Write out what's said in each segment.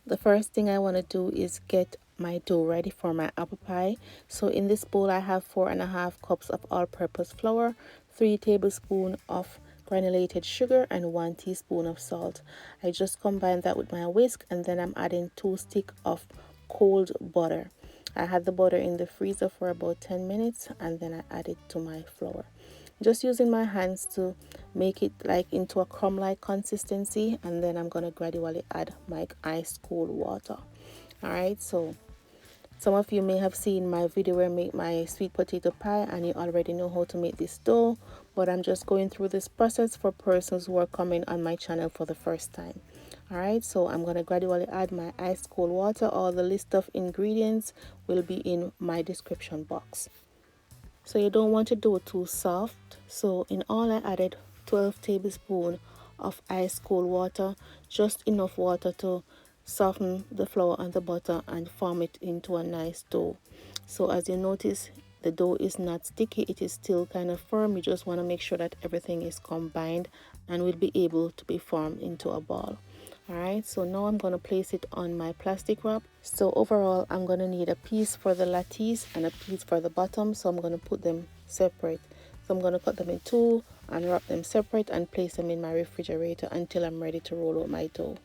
the first thing I want to do is get my dough ready for my apple pie. So in this bowl I have 4.5 cups of all-purpose flour, 3 tablespoons of granulated sugar, and 1 teaspoon of salt. I just combine that with my whisk, and then I'm adding 2 sticks of cold butter. I had the butter in the freezer for about 10 minutes, and then I add it to my flour. Just using my hands to make it like into a crumb like consistency, and then I'm going to gradually add my ice cold water. Alright, so some of you may have seen my video where I make my sweet potato pie, and you already know how to make this dough, but I'm just going through this process for persons who are coming on my channel for the first time. Alright, so I'm going to gradually add my ice cold water. All the list of ingredients will be in my description box. So you don't want to do it too soft. So in all I added 12 tablespoons of ice cold water, just enough water to soften the flour and the butter and form it into a nice dough. So as you notice, the dough is not sticky, it is still kind of firm. You just want to make sure that everything is combined and will be able to be formed into a ball. Alright, so now I'm going to place it on my plastic wrap. So overall, I'm going to need a piece for the lattice and a piece for the bottom. So I'm going to put them separate. So I'm going to cut them in two and wrap them separate and place them in my refrigerator until I'm ready to roll out my dough.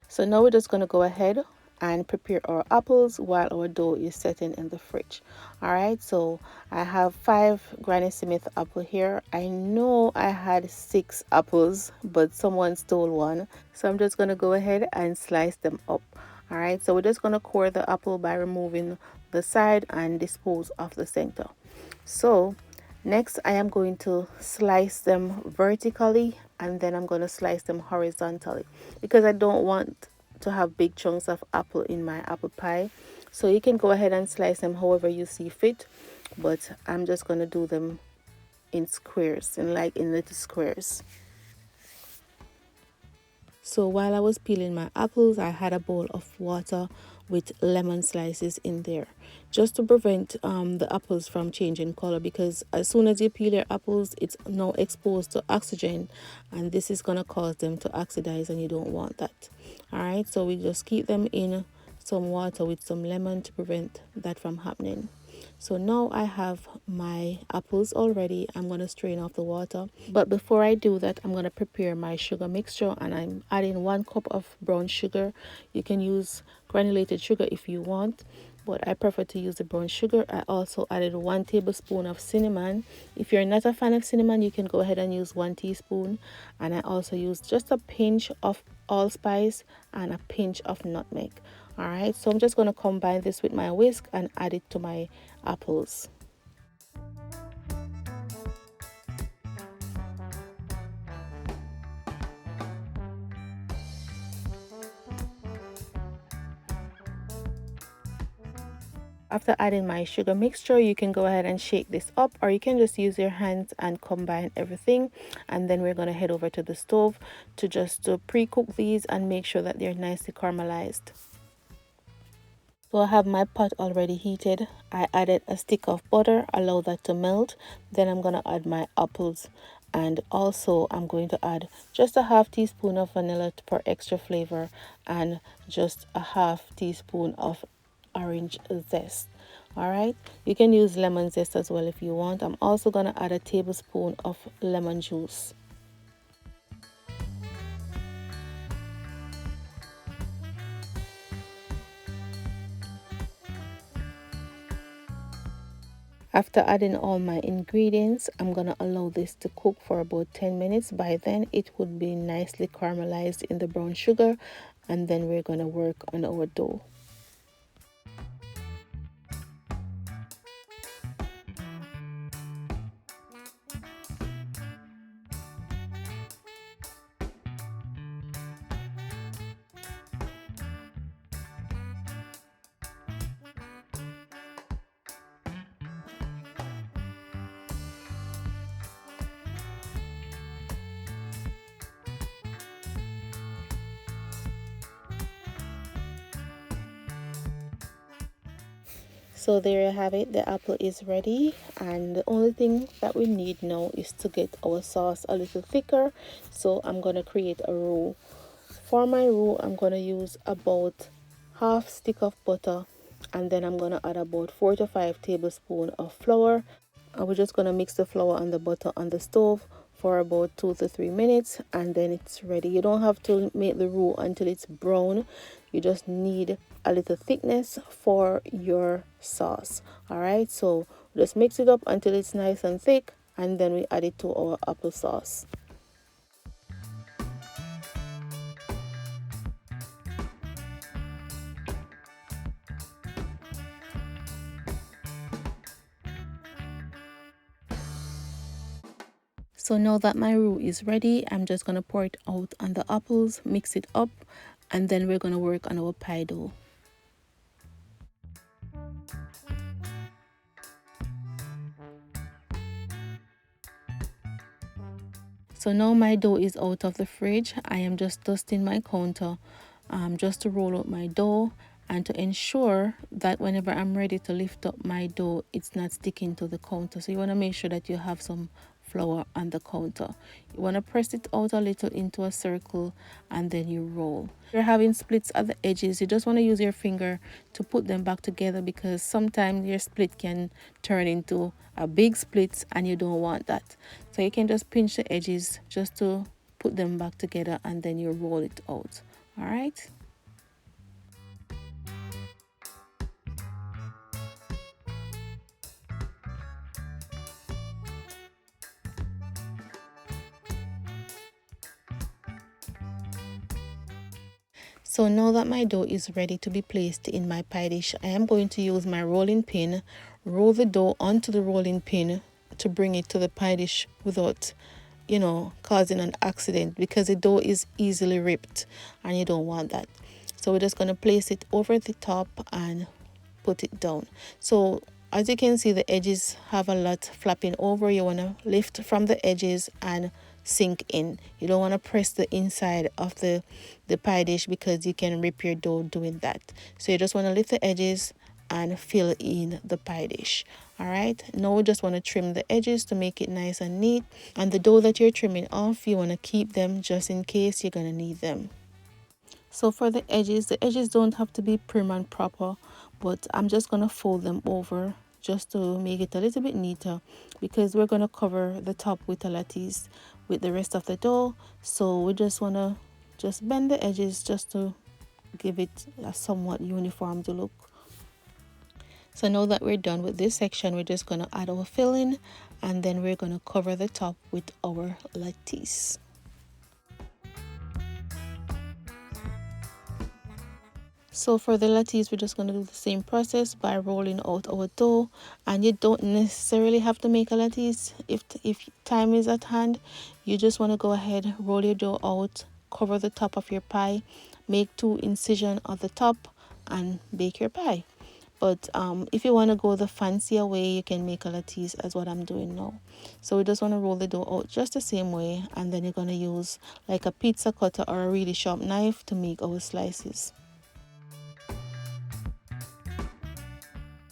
So now we're just going to go ahead and prepare our apples while our dough is setting in the fridge. Alright, so I have 5 Granny Smith apple here. I know I had 6 apples, but someone stole one. So I'm just going to go ahead and slice them up. Alright, so we're just going to core the apple by removing the side and dispose of the center. So next I am going to slice them vertically, and then I'm going to slice them horizontally because I don't want to have big chunks of apple in my apple pie. So you can go ahead and slice them however you see fit, but I'm just going to do them in squares, in little squares. So while I was peeling my apples, I had a bowl of water with lemon slices in there, just to prevent the apples from changing color, because as soon as you peel your apples, it's now exposed to oxygen, and this is going to cause them to oxidize, and you don't want that. Alright, so we just keep them in some water with some lemon to prevent that from happening. So now I have my apples already. I'm going to strain off the water. But before I do that, I'm going to prepare my sugar mixture, and I'm adding 1 cup of brown sugar. You can use granulated sugar if you want, but I prefer to use the brown sugar. I also added 1 tablespoon of cinnamon. If you're not a fan of cinnamon, you can go ahead and use 1 teaspoon. And I also used just a pinch of allspice and a pinch of nutmeg. Alright, so I'm just going to combine this with my whisk and add it to my apples. After adding my sugar mixture, you can go ahead and shake this up, or you can just use your hands and combine everything. And then we're going to head over to the stove to just pre-cook these and make sure that they're nicely caramelized. So I have my pot already heated. I added a stick of butter, allow that to melt. Then I'm going to add my apples, and also I'm going to add just a half teaspoon of vanilla for extra flavor, and just a half teaspoon of orange zest. Alright, you can use lemon zest as well if you want. I'm also going to add a tablespoon of lemon juice. After adding all my ingredients, I'm going to allow this to cook for about 10 minutes. By then, it would be nicely caramelized in the brown sugar, and then we're going to work on our dough. So there you have it, the apple is ready, and the only thing that we need now is to get our sauce a little thicker. So I'm going to create a roux. For my roux, I'm going to use about half stick of butter, and then I'm going to add about 4 to 5 tablespoons of flour. And we're just going to mix the flour and the butter on the stove for about 2 to 3 minutes, and then it's ready. You don't have to make the roux until it's brown. You just need a little thickness for your sauce. All right, so just mix it up until it's nice and thick, and then we add it to our applesauce. So now that my roux is ready, I'm just going to pour it out on the apples, mix it up, and then we're going to work on our pie dough. So now my dough is out of the fridge. I am just dusting my counter just to roll out my dough and to ensure that whenever I'm ready to lift up my dough, it's not sticking to the counter. So you want to make sure that you have some flour on the counter. You want to press it out a little into a circle, and then you roll. If you're having splits at the edges, you just want to use your finger to put them back together, because sometimes your split can turn into a big split and you don't want that. So you can just pinch the edges just to put them back together, and then you roll it out. All right. So now that my dough is ready to be placed in my pie dish, I am going to use my rolling pin, roll the dough onto the rolling pin to bring it to the pie dish without, causing an accident, because the dough is easily ripped and you don't want that. So we're just going to place it over the top and put it down. So as you can see, the edges have a lot flapping over. You want to lift from the edges and sink in. You don't want to press the inside of the pie dish, because you can rip your dough doing that. So you just want to lift the edges and fill in the pie dish. All right, now we just want to trim the edges to make it nice and neat. And the dough that you're trimming off, you want to keep them just in case you're going to need them. So for the edges don't have to be prim and proper, but I'm just going to fold them over just to make it a little bit neater, because we're going to cover the top with a lattice with the rest of the dough. So we just want to just bend the edges just to give it a somewhat uniform look. So now that we're done with this section, we're just going to add our filling, and then we're going to cover the top with our lattice. So for the lattice, we're just going to do the same process by rolling out our dough, and you don't necessarily have to make a lattice if time is at hand. You just want to go ahead, roll your dough out, cover the top of your pie, make 2 incisions at the top, and bake your pie. But if you want to go the fancier way, you can make a lattice as what I'm doing now. So we just want to roll the dough out just the same way, and then you're going to use like a pizza cutter or a really sharp knife to make our slices.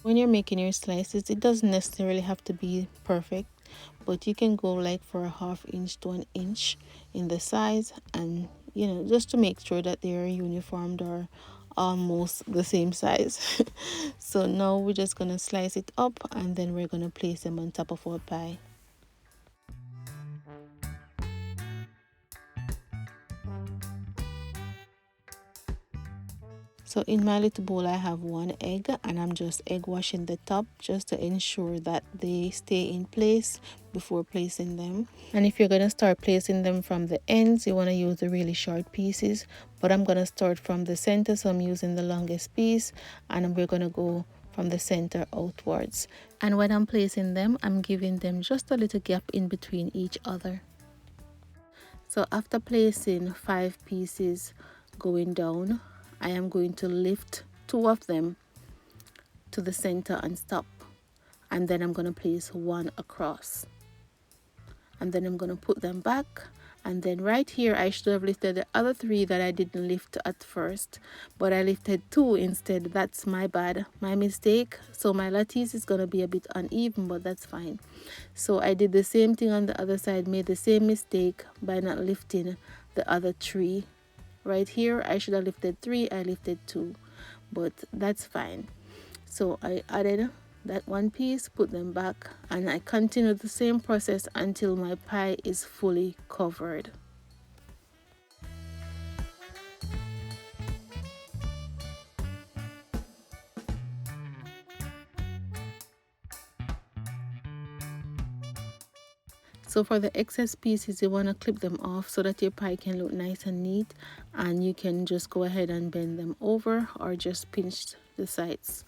When you're making your slices, it doesn't necessarily have to be perfect, but you can go like for a 1/2 inch to 1 inch in the size, and just to make sure that they're uniformed or almost the same size. So now we're just gonna slice it up, and then we're gonna place them on top of our pie. So in my little bowl, I have 1 egg, and I'm just egg washing the top just to ensure that they stay in place before placing them. And if you're going to start placing them from the ends, you want to use the really short pieces, but I'm going to start from the center, so I'm using the longest piece, and we're going to go from the center outwards. And when I'm placing them, I'm giving them just a little gap in between each other. So after placing 5 pieces going down, I am going to lift 2 of them to the center and stop, and then I'm going to place 1 across, and then I'm going to put them back, And then right here, I should have lifted the other 3 that I didn't lift at first, but I lifted 2 instead. That's my bad, my mistake. So my lattice is gonna be a bit uneven, but that's fine. So I did the same thing on the other side, made the same mistake by not lifting the other 3. Right here, I should have lifted 3, I lifted 2, but that's fine. So I added that one piece, put them back, and I continued the same process until my pie is fully covered. So for the excess pieces, you want to clip them off so that your pie can look nice and neat, and you can just go ahead and bend them over or just pinch the sides.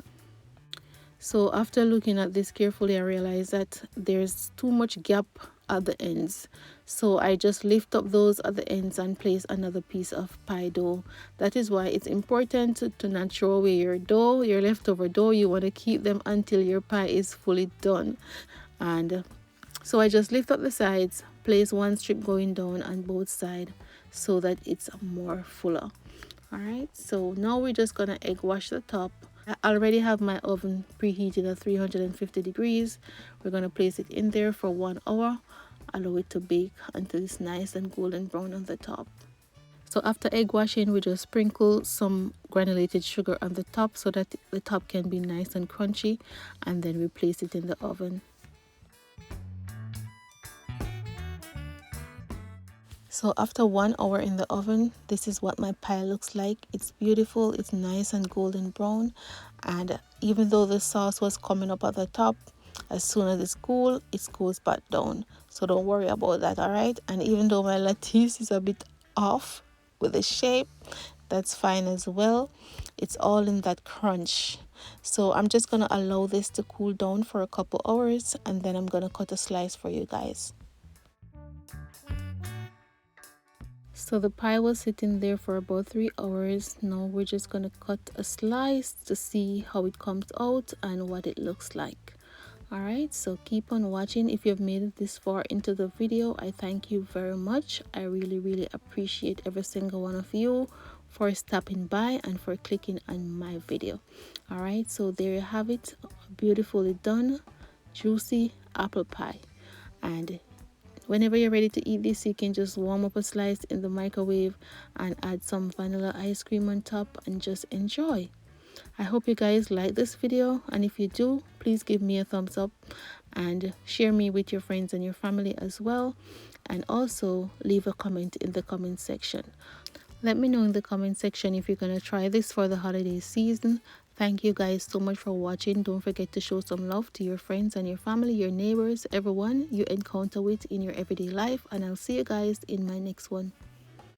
So after looking at this carefully, I realized that there's too much gap at the ends. So I just lift up those at the ends and place another piece of pie dough. That is why it's important to not throw away your dough, your leftover dough. You want to keep them until your pie is fully done. And so I just lift up the sides, place one strip going down on both sides so that it's more fuller. Alright, so now we're just gonna egg wash the top. I already have my oven preheated at 350 degrees. We're gonna place it in there for 1 hour, allow it to bake until it's nice and golden brown on the top. So after egg washing, we just sprinkle some granulated sugar on the top so that the top can be nice and crunchy, and then we place it in the oven. So after 1 hour in the oven, this is what my pie looks like. It's beautiful, it's nice and golden brown, and even though the sauce was coming up at the top, as soon as it's cool, it cools back down. So don't worry about that, all right? And even though my lattice is a bit off with the shape, that's fine as well. It's all in that crunch. So I'm just gonna allow this to cool down for a couple hours, and then I'm gonna cut a slice for you guys. So the pie was sitting there for about 3 hours. Now we're just gonna cut a slice to see how it comes out and what it looks like. Alright, so keep on watching. If you've made it this far into the video, I thank you very much. I really appreciate every single one of you for stopping by and for clicking on my video. Alright, so there you have it, beautifully done juicy apple pie. And whenever you're ready to eat this, you can just warm up a slice in the microwave and add some vanilla ice cream on top and just enjoy. I hope you guys like this video, and if you do, please give me a thumbs up and share me with your friends and your family as well, and also leave a comment in the comment section. Let me know in the comment section if you're going to try this for the holiday season. Thank you guys so much for watching. Don't forget to show some love to your friends and your family, your neighbors, everyone you encounter with in your everyday life. And I'll see you guys in my next one.